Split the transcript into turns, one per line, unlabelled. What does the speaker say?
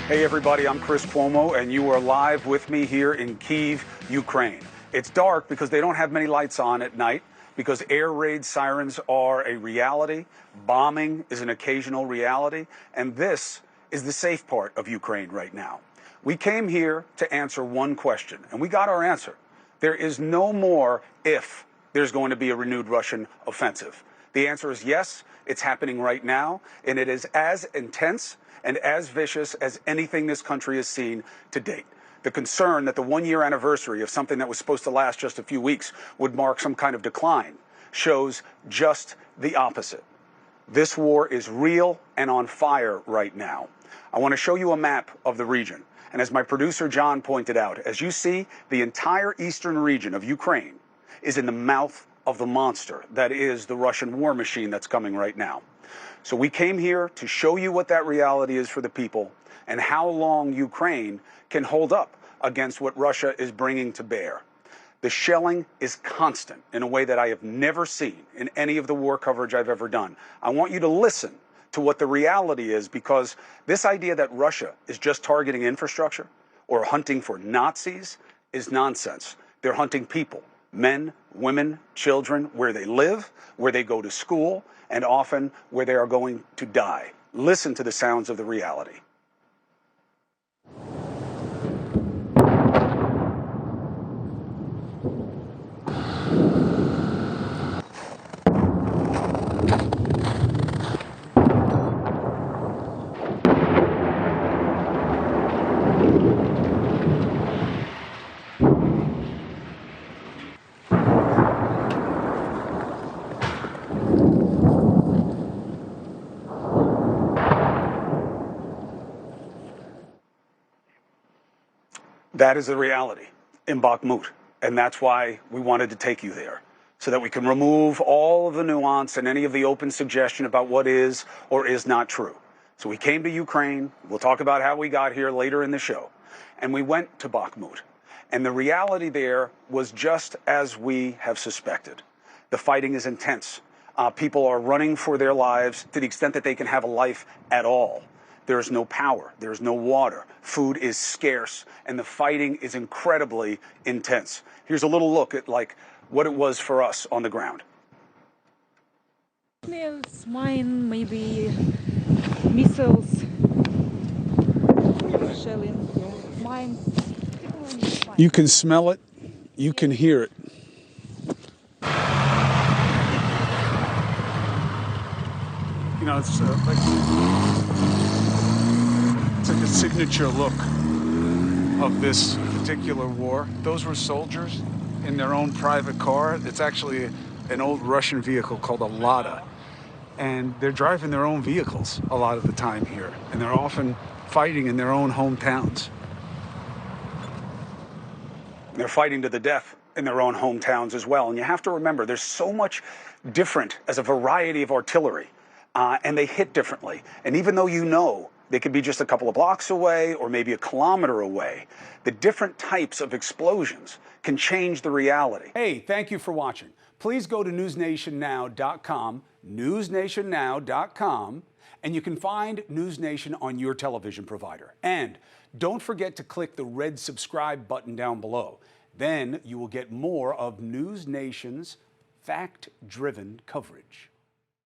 Hey everybody, I'm Chris Cuomo, and you are live with me here in Kyiv, Ukraine. It's dark because they don't have many lights on at night, because air raid sirens are a reality, bombing is an occasional reality, and this is the safe part of Ukraine right now. We came here to answer one question, and we got our answer. There is no more if there's going to be a renewed Russian offensive. The answer is yes, it's happening right now, and it is as intense and as vicious as anything this country has seen to date. The concern that the one-year anniversary of something that was supposed to last just a few weeks would mark some kind of decline shows just the opposite. This war is real and on fire right now. I want to show you a map of the region. And as my producer John pointed out, as you see, the entire eastern region of Ukraine is in the mouth of the monster that is the Russian war machine that's coming right now. So we came here to show you what that reality is for the people and how long Ukraine can hold up against what Russia is bringing to bear. The shelling is constant in a way that I have never seen in any of the war coverage I've ever done. I want you to listen to what the reality is, because this idea that Russia is just targeting infrastructure or hunting for Nazis is nonsense. They're hunting people, men, women, children, where they live, where they go to school, and often where they are going to die. Listen to the sounds of the reality. That is the reality in Bakhmut, and that's why we wanted to take you there, so that we can remove all of the nuance and any of the open suggestion about what is or is not true. So we came to Ukraine. We'll talk about how we got here later in the show. And we went to Bakhmut, and the reality there was just as we have suspected. The fighting is intense. People are running for their lives to the extent that they can have a life at all. There is no power, there is no water, food is scarce, and the fighting is incredibly intense. Here's a little look at what it was for us on the ground.
Snails, mine, maybe missiles, shelling, mine.
You can smell it, you can hear it. You know, it's like a signature look of this particular war. Those were soldiers in their own private car. It's actually an old Russian vehicle called a Lada. And they're driving their own vehicles a lot of the time here. And they're often fighting in their own hometowns. They're fighting to the death in their own hometowns as well. And you have to remember, there's so much different as a variety of artillery. And they hit differently. And even though you know they could be just a couple of blocks away or maybe a kilometer away, the different types of explosions can change the reality. Hey, thank you for watching. Please go to newsnationnow.com, newsnationnow.com, and you can find NewsNation on your television provider. And don't forget to click the red subscribe button down below. Then you will get more of NewsNation's fact-driven coverage.